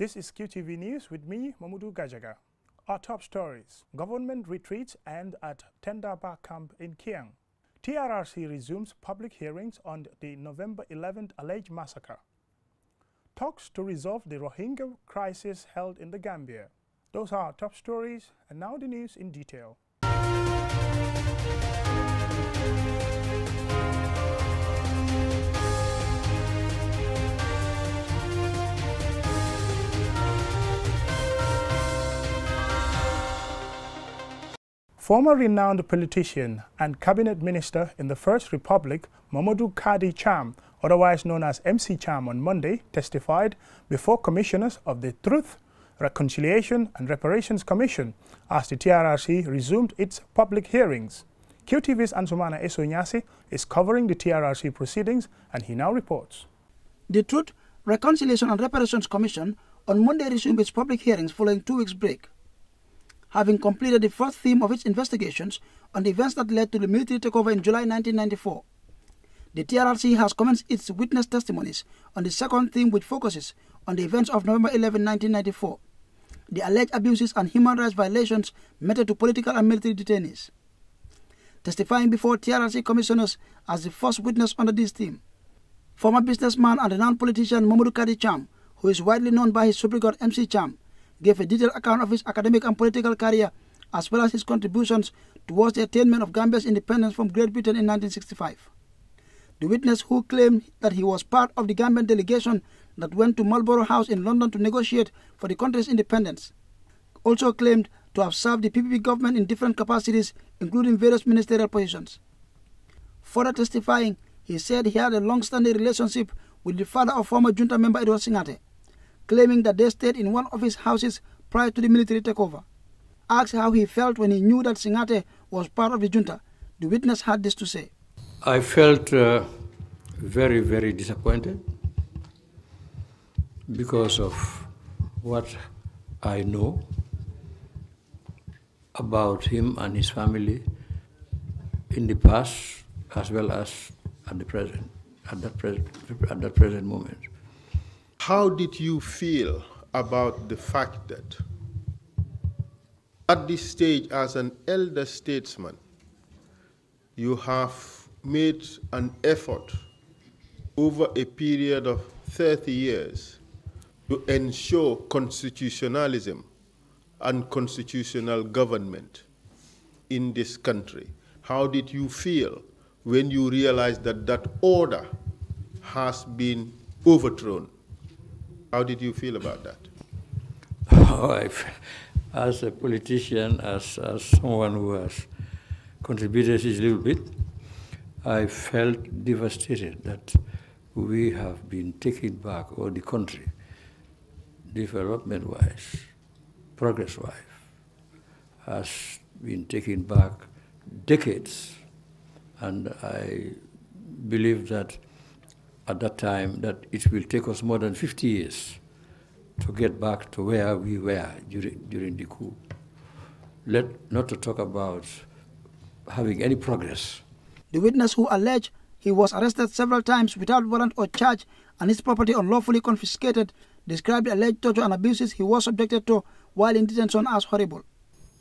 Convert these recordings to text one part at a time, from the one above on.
This is QTV News with me, Mamudu Gajaga. Our top stories: government retreats end at Tendaba camp in Kiang. TRRC resumes public hearings on the November 11th alleged massacre. Talks to resolve the Rohingya crisis held in the Gambia. Those are our top stories, and now the news in detail. Former renowned politician and cabinet minister in the First Republic, Mamadou Kadi Cham, otherwise known as MC Cham, on Monday testified before commissioners of the Truth, Reconciliation and Reparations Commission as the TRRC resumed its public hearings. QTV's Ansumana Esonyasi is covering the TRRC proceedings, and he now reports. The Truth, Reconciliation and Reparations Commission on Monday resumed its public hearings following 2 weeks' break. Having completed the first theme of its investigations on the events that led to the military takeover in July 1994. The TRRC has commenced its witness testimonies on the second theme, which focuses on the events of November 11, 1994, the alleged abuses and human rights violations meted to political and military detainees. Testifying before TRRC commissioners as the first witness under this theme, former businessman and renowned politician Mamadou Kadi Cham, who is widely known by his superior MC Cham, gave a detailed account of his academic and political career, as well as his contributions towards the attainment of Gambia's independence from Great Britain in 1965. The witness, who claimed that he was part of the Gambian delegation that went to Marlborough House in London to negotiate for the country's independence, also claimed to have served the PPP government in different capacities, including various ministerial positions. Further testifying, he said he had a long-standing relationship with the father of former junta member Edward Singate, claiming that they stayed in one of his houses prior to the military takeover. Asked how he felt when he knew that Singate was part of the junta, the witness had this to say. I felt very, very disappointed because of what I know about him and his family in the past, as well as at the present, at that present moment. How did you feel about the fact that at this stage, as an elder statesman, you have made an effort over a period of 30 years to ensure constitutionalism and constitutional government in this country? How did you feel when you realized that that order has been overthrown? How did you feel about that? Oh, as a politician, as someone who has contributed his little bit, I felt devastated that we have been taken back, or the country, development-wise, progress-wise, has been taken back decades. And I believe that at that time that it will take us more than 50 years to get back to where we were during the coup. Not to talk about having any progress. The witness, who alleged he was arrested several times without warrant or charge and his property unlawfully confiscated, described the alleged torture and abuses he was subjected to while in detention as horrible.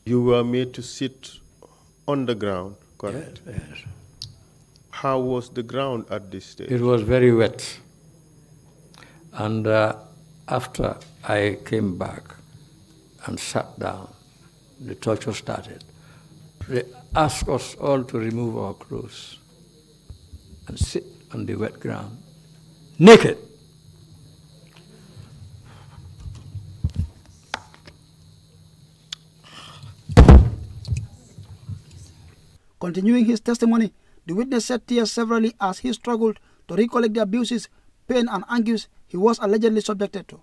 You were made to sit on the ground, correct? Yes, yes. How was the ground at this stage? It was very wet. And after I came back and sat down, the torture started. They asked us all to remove our clothes and sit on the wet ground, naked. Continuing his testimony, the witness shed tears severally as he struggled to recollect the abuses, pain and anguish he was allegedly subjected to.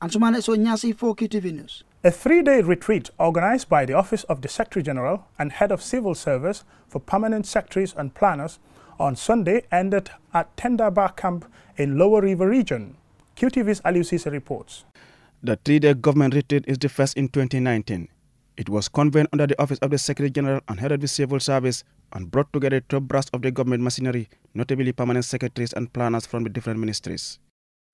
Ansumana Esonyasi for QTV News. A 3-day retreat organized by the Office of the Secretary General and Head of Civil Service for Permanent Secretaries and Planners on Sunday ended at Tendaba camp in Lower River Region. QTV's Aliusisa reports. The 3-day government retreat is the first in 2019. It was convened under the Office of the Secretary General and Head of the Civil Service and brought together top brass of the government machinery, notably permanent secretaries and planners from the different ministries.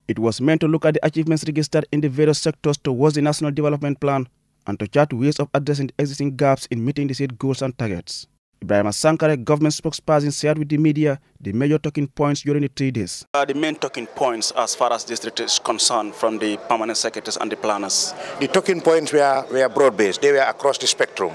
It was meant to look at the achievements registered in the various sectors towards the National Development Plan and to chart ways of addressing the existing gaps in meeting the state goals and targets. Ibrahim Sankare, government spokesperson, shared with the media the major talking points during the 3 days. The main talking points as far as district is concerned from the permanent secretaries and the planners. The talking points were broad-based. They were across the spectrum,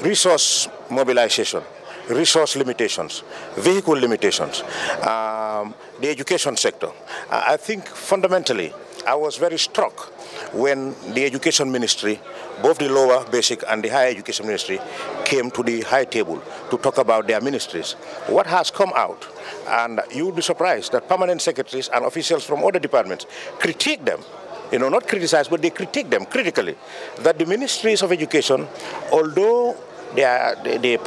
resource mobilization, resource limitations, vehicle limitations, the education sector. I think fundamentally I was very struck when the education ministry, both the lower basic and the higher education ministry, came to the high table to talk about their ministries. What has come out, and you would be surprised that permanent secretaries and officials from other departments critique them, not criticize, but they critique them critically, that the ministries of education, although they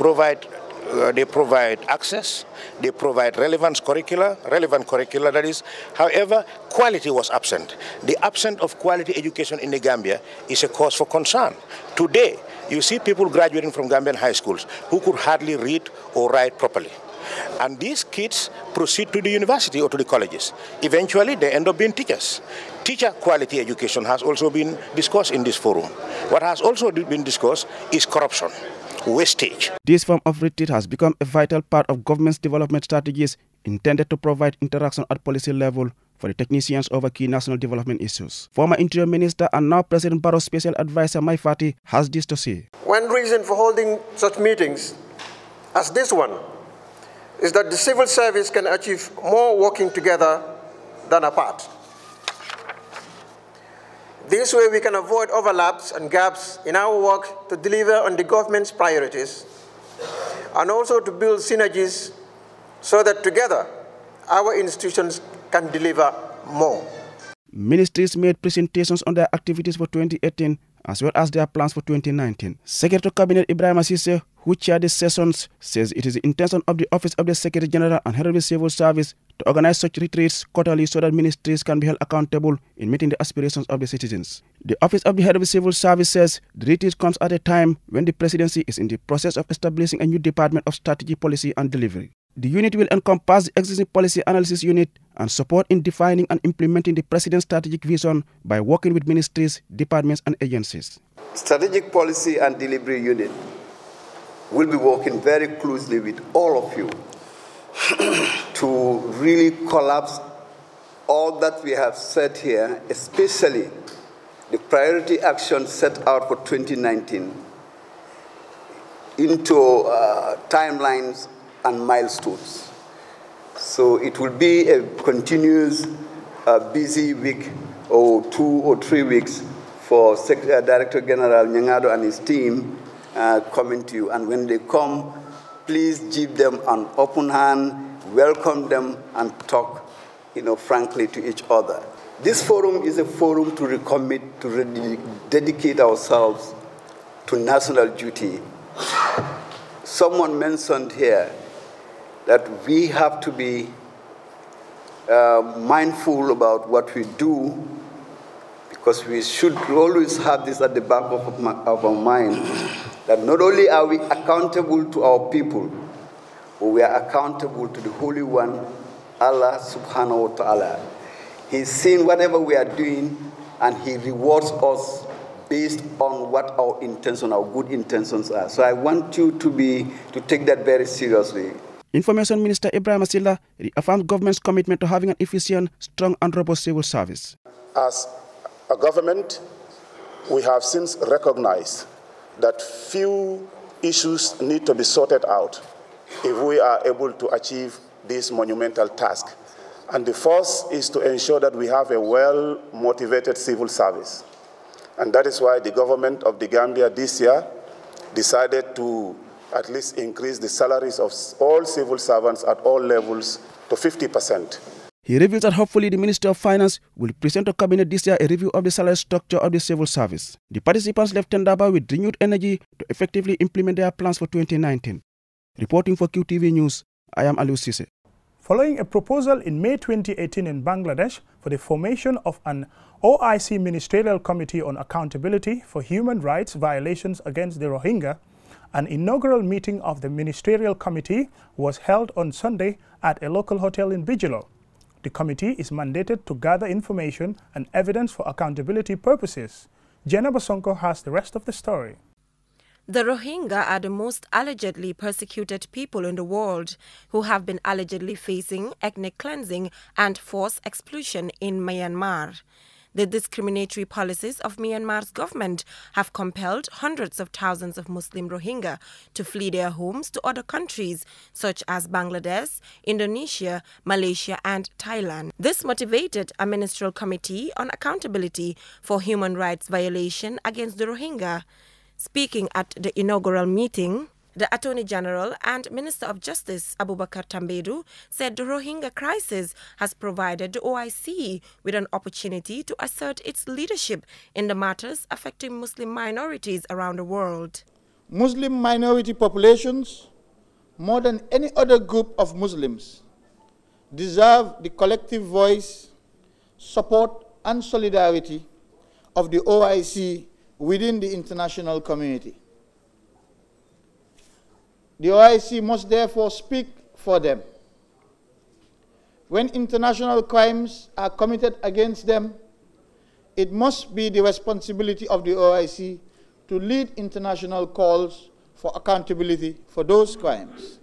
provide access, they provide relevant curricula, that is. However, quality was absent. The absence of quality education in the Gambia is a cause for concern. Today, you see people graduating from Gambian high schools who could hardly read or write properly. And these kids proceed to the university or to the colleges. Eventually, they end up being teachers. Teacher quality education has also been discussed in this forum. What has also been discussed is corruption, wastage. This form of retreat has become a vital part of government's development strategies intended to provide interaction at policy level for the technicians over key national development issues. Former Interior Minister and now President Barrow's Special Advisor Mai Fati has this to say. One reason for holding such meetings as this one is that the civil service can achieve more working together than apart. This way we can avoid overlaps and gaps in our work to deliver on the government's priorities and also to build synergies so that together our institutions can deliver more. Ministries made presentations on their activities for 2018 as well as their plans for 2019. Secretary Cabinet Ibrahim Asise, who chaired the sessions, says it is the intention of the Office of the Secretary General and Head of the Civil Service to organize such retreats quarterly so that ministries can be held accountable in meeting the aspirations of the citizens. The Office of the Head of the Civil Service says the retreat comes at a time when the presidency is in the process of establishing a new Department of Strategy, Policy and Delivery. The unit will encompass the existing policy analysis unit and support in defining and implementing the President's strategic vision by working with ministries, departments and agencies. Strategic Policy and Delivery Unit will be working very closely with all of you to really collapse all that we have said here, especially the priority actions set out for 2019 into timelines and milestones. So it will be a continuous busy week or 2 or 3 weeks for Director General Nyangado and his team coming to you. And when they come, please give them an open hand, welcome them and talk, frankly to each other. This forum is a forum to recommit, to dedicate ourselves to national duty. Someone mentioned here that we have to be mindful about what we do, because we should always have this at the back of our mind, that not only are we accountable to our people, but we are accountable to the Holy One, Allah subhanahu wa ta'ala. He's seen whatever we are doing and he rewards us based on what our intention, our good intentions are. So I want you to take that very seriously. Information Minister Ibrahim Asila reaffirmed government's commitment to having an efficient, strong and robust civil service. As a government, we have since recognized that few issues need to be sorted out if we are able to achieve this monumental task. And the first is to ensure that we have a well-motivated civil service. And that is why the government of the Gambia this year decided to at least increase the salaries of all civil servants at all levels to 50%. He reveals that hopefully the Minister of Finance will present to Cabinet this year a review of the salary structure of the civil service. The participants left Tendaba with renewed energy to effectively implement their plans for 2019. Reporting for QTV News, I am Aliou Sise. Following a proposal in May 2018 in Bangladesh for the formation of an OIC Ministerial Committee on Accountability for Human Rights Violations against the Rohingya, An inaugural meeting of the Ministerial Committee was held on Sunday at a local hotel in Bijilo. The committee is mandated to gather information and evidence for accountability purposes. Jenna Basonko has the rest of the story. The Rohingya are the most allegedly persecuted people in the world who have been allegedly facing ethnic cleansing and forced expulsion in Myanmar. The discriminatory policies of Myanmar's government have compelled hundreds of thousands of Muslim Rohingya to flee their homes to other countries such as Bangladesh, Indonesia, Malaysia and Thailand. This motivated a ministerial committee on accountability for human rights violation against the Rohingya. Speaking at the inaugural meeting, the Attorney General and Minister of Justice Abubakar Tambedu said the Rohingya crisis has provided the OIC with an opportunity to assert its leadership in the matters affecting Muslim minorities around the world. Muslim minority populations, more than any other group of Muslims, deserve the collective voice, support and solidarity of the OIC within the international community. The OIC must therefore speak for them. When international crimes are committed against them, it must be the responsibility of the OIC to lead international calls for accountability for those crimes.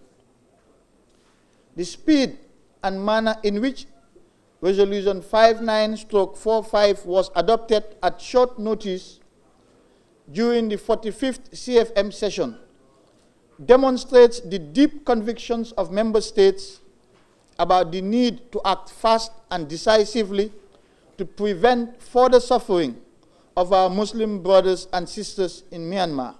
The speed and manner in which Resolution 59/45 was adopted at short notice during the 45th CFM session demonstrates the deep convictions of member states about the need to act fast and decisively to prevent further suffering of our Muslim brothers and sisters in Myanmar.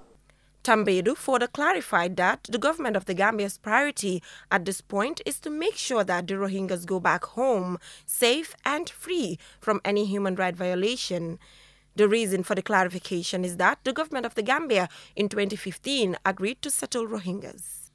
Tambedu further clarified that the government of the Gambia's priority at this point is to make sure that the Rohingyas go back home safe and free from any human rights violation. The reason for the clarification is that the government of the Gambia in 2015 agreed to settle Rohingyas.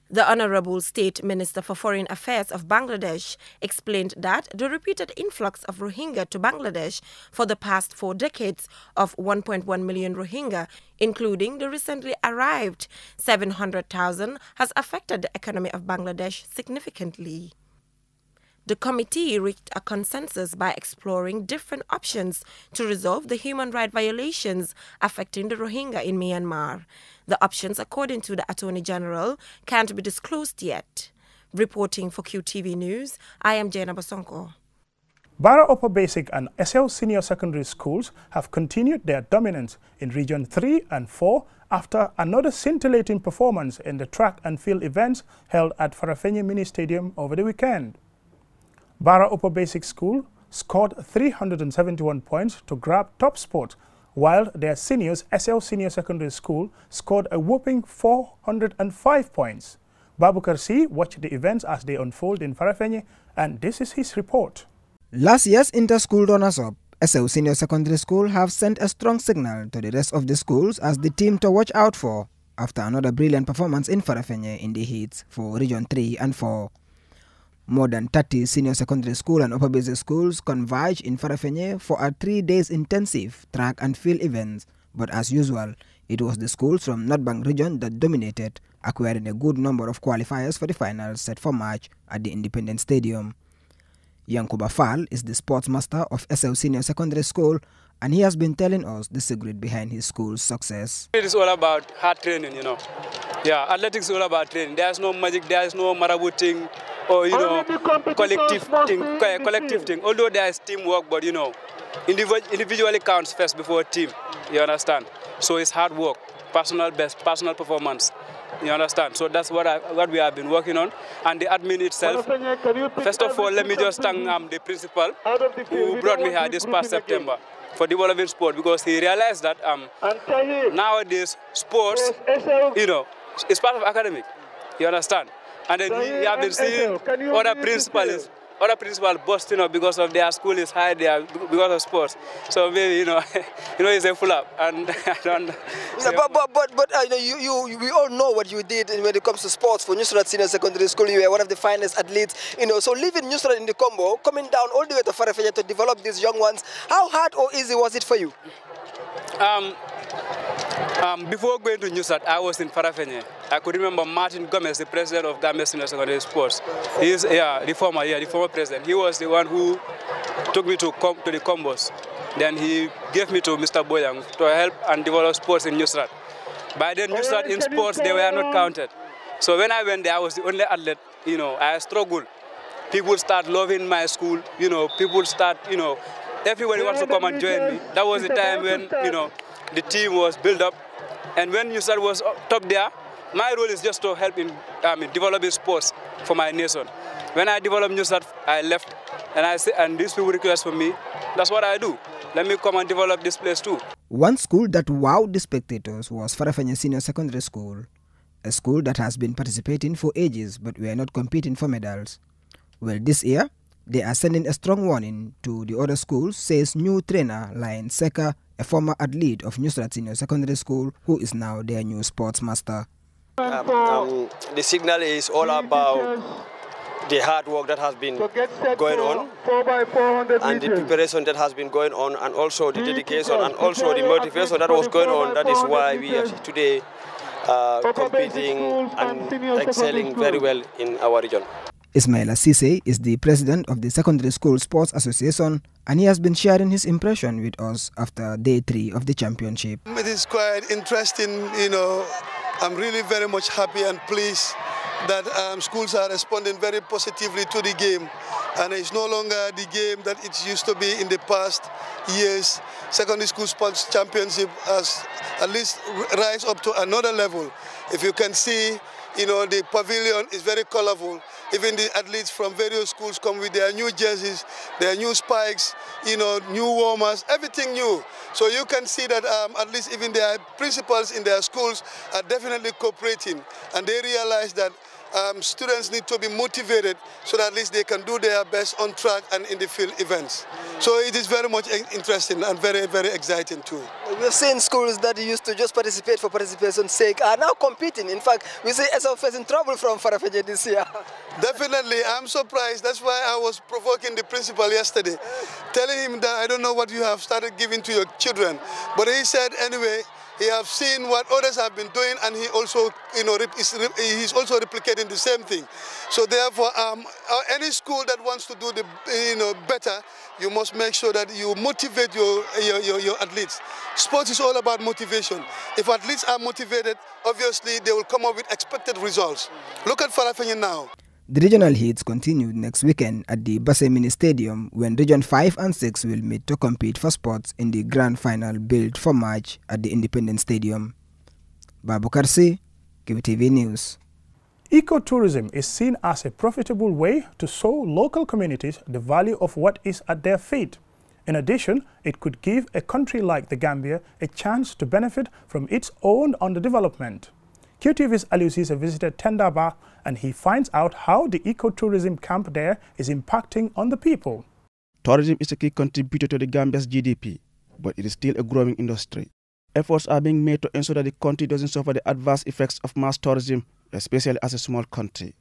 The Honorable State Minister for Foreign Affairs of Bangladesh explained that the repeated influx of Rohingya to Bangladesh for the past 4 decades of 1.1 million Rohingya, including the recently arrived 700,000, has affected the economy of Bangladesh significantly. The committee reached a consensus by exploring different options to resolve the human rights violations affecting the Rohingya in Myanmar. The options, according to the Attorney General, can't be disclosed yet. Reporting for QTV News, I am Jenna Basonko. Barra Upper Basic and SL Senior Secondary Schools have continued their dominance in Region 3 and 4 after another scintillating performance in the track and field events held at Farafenni Mini Stadium over the weekend. Barra Upper Basic School scored 371 points to grab top spot, while their seniors, SL Senior Secondary School, scored a whopping 405 points. Babukar C watched the events as they unfold in Farafenni, and this is his report. Last year's inter-school runners-up, SL Senior Secondary School, have sent a strong signal to the rest of the schools as the team to watch out for after another brilliant performance in Farafenni in the heats for Region 3 and 4. More than 30 senior secondary school and upper basic schools converged in Farafenni for a 3 days intensive track and field events, but as usual, it was the schools from North Bank region that dominated, acquiring a good number of qualifiers for the finals set for March at the Independence Stadium. Yankuba Fall is the sports master of SL Senior Secondary School, and he has been telling us the secret behind his school's success. It is all about hard training, you know. Yeah, athletics is all about training. There is no magic, there is no marabout thing, or, you know, collective thing. Although there is teamwork, but, you know, individually counts first before team, you understand? So it's hard work, personal best, personal performance, you understand? So that's what we have been working on. And the admin itself, first of all, let me just thank the principal who brought me here this past September for developing sport, because he realized that nowadays sports, you know, is part of academic, you understand? And then we have been seeing other principals busting up because of their school is high there because of sports. So maybe, you know, it's a full up. And I don't. We all know what you did when it comes to sports for Nusrat Senior Secondary School. You were one of the finest athletes, you know. So leaving Nusrat in the combo, coming down all the way to Farafenni to develop these young ones, how hard or easy was it for you? Before going to Newsat, I was in Farafenye. I could remember Martin Gomez, the president of Gambia Senior Secondary Sports. He is, the former president. He was the one who took me to the combos. Then he gave me to Mr. Boyang to help and develop sports in Newsat. By then, Newsat in sports, they were not counted. So when I went there, I was the only athlete. I struggled. People start loving my school. People start, everybody wants to come and join me. That was the time when, the team was built up. And when Newsat was top there, my role is just to help in developing sports for my nation. When I developed Newsat, I left, and these people request for me. That's what I do. Let me come and develop this place too. One school that wowed the spectators was Farafenye Senior Secondary School, a school that has been participating for ages but were not competing for medals. Well, this year, they are sending a strong warning to the other schools, says new trainer Lion Seka, a former athlete of Newsat Senior Secondary School, who is now their new sports master. The signal is all about the hard work that has been going on and the preparation that has been going on, and also the dedication and also the motivation that was going on. That is why we are today competing and excelling very well in our region. Ismaila Sise is the president of the Secondary School Sports Association, and he has been sharing his impression with us after day 3 of the championship. It is quite interesting, I'm really very much happy and pleased that schools are responding very positively to the game, and it's no longer the game that it used to be in the past years. Secondary School Sports Championship has at least rise up to another level. If you can see, the pavilion is very colorful. Even the athletes from various schools come with their new jerseys, their new spikes, new warmers, everything new. So you can see that at least even their principals in their schools are definitely cooperating, and they realize that students need to be motivated so that at least they can do their best on track and in the field events. So it is very much interesting and very, very exciting too. We've seen schools that used to just participate for participation's sake are now competing. In fact, we see SF facing trouble from Farafenye this year. Definitely, I'm surprised. That's why I was provoking the principal yesterday, telling him that I don't know what you have started giving to your children. But he said anyway, he has seen what others have been doing, and he also, he's also replicating the same thing. So therefore, any school that wants to do the, better, you must make sure that you motivate your athletes. Sports is all about motivation. If athletes are motivated, obviously they will come up with expected results. Look at Farafenye now. The regional heats continued next weekend at the Basse Mini Stadium, when Region 5 and 6 will meet to compete for spots in the grand final built for March at the Independence Stadium. Babu Karsi, QTV News. Ecotourism is seen as a profitable way to show local communities the value of what is at their feet. In addition, it could give a country like the Gambia a chance to benefit from its own underdevelopment. QTV's Alucisa visited Tendaba, and he finds out how the ecotourism camp there is impacting on the people. Tourism is a key contributor to the Gambia's GDP, but it is still a growing industry. Efforts are being made to ensure that the country doesn't suffer the adverse effects of mass tourism, especially as a small country.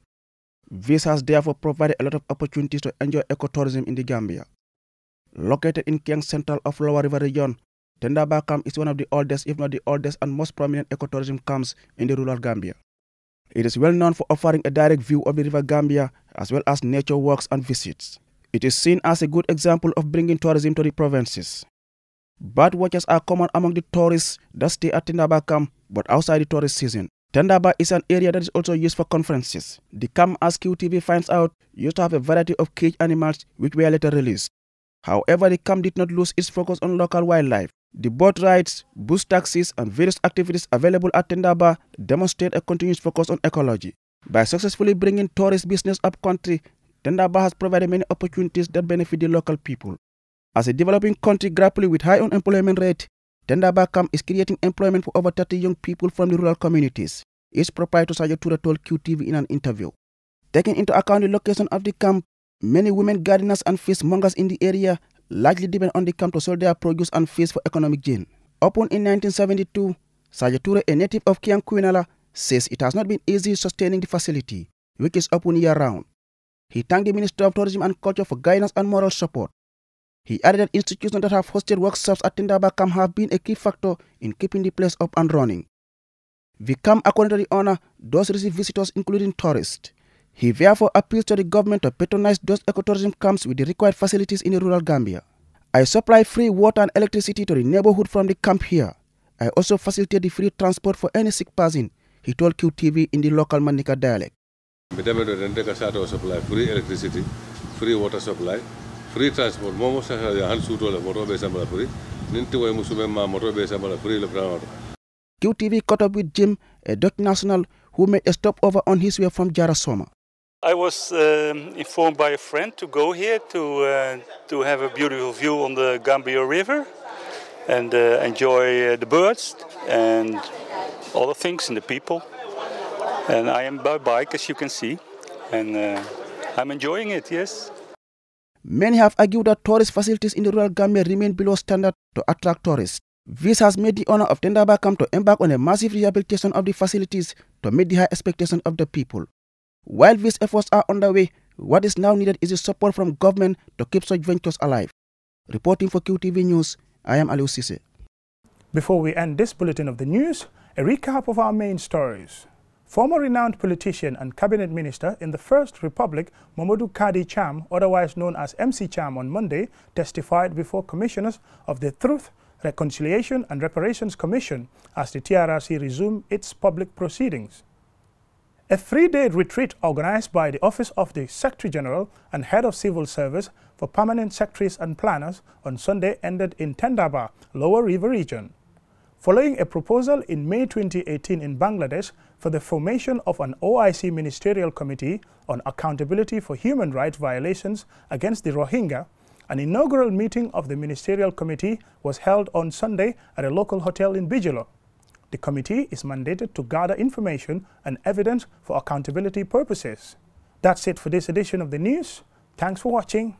This has therefore provided a lot of opportunities to enjoy ecotourism in the Gambia. Located in Kiang Central of Lower River region, Tendaba camp is one of the oldest, if not the oldest and most prominent ecotourism camps in the rural Gambia. It is well known for offering a direct view of the river Gambia as well as nature walks and visits. It is seen as a good example of bringing tourism to the provinces. Bird watchers are common among the tourists that stay at Tendaba camp, but outside the tourist season. Tendaba is an area that is also used for conferences. The camp, as QTV finds out, used to have a variety of caged animals which were later released. However, the camp did not lose its focus on local wildlife. The boat rides, bus taxis, and various activities available at Tendaba demonstrate a continuous focus on ecology. By successfully bringing tourist business up country, Tendaba has provided many opportunities that benefit the local people. As a developing country grappling with high unemployment rate, Tendaba camp is creating employment for over 30 young people from the rural communities. Its proprietor Sajatura told QTV in an interview. Taking into account the location of the camp, many women gardeners and fishmongers in the area largely depend on the camp to sell their produce and fish for economic gain. Opened in 1972, Sajatura, a native of Kianquinala, says it has not been easy sustaining the facility, which is open year-round. He thanked the Minister of Tourism and Culture for guidance and moral support. He added that institutions that have hosted workshops at Tendaba Camp have been a key factor in keeping the place up and running. The camp, according to the owner, does receive visitors including tourists. He therefore appeals to the government to patronize those ecotourism camps with the required facilities in the rural Gambia. I supply free water and electricity to the neighborhood from the camp here. I also facilitate the free transport for any sick person, he told QTV in the local Manika dialect. We supply free electricity, free water supply, free transport. QTV caught up with Jim, a Dutch national who made a stopover on his way from Jarasoma. I was informed by a friend to go here to have a beautiful view on the Gambia River and enjoy the birds and all the things and the people. And I am by bike, as you can see, and I'm enjoying it, yes. Many have argued that tourist facilities in the rural Gambia remain below standard to attract tourists. This has made the owner of Tendaba Camp to embark on a massive rehabilitation of the facilities to meet the high expectations of the people. While these efforts are underway, what is now needed is the support from government to keep such ventures alive. Reporting for QTV News, I am Aliou Cissé. Before we end this bulletin of the news, a recap of our main stories. Former renowned politician and cabinet minister in the First Republic, Mamadou Kadi Cham, otherwise known as MC Cham, on Monday testified before commissioners of the Truth, Reconciliation and Reparations Commission as the TRRC resumed its public proceedings. A three-day retreat organized by the Office of the Secretary General and Head of Civil Service for Permanent Secretaries and Planners on Sunday ended in Tendaba, Lower River Region. Following a proposal in May 2018 in Bangladesh for the formation of an OIC Ministerial Committee on Accountability for Human Rights Violations against the Rohingya, an inaugural meeting of the Ministerial Committee was held on Sunday at a local hotel in Bijilo. The committee is mandated to gather information and evidence for accountability purposes. That's it for this edition of the news. Thanks for watching.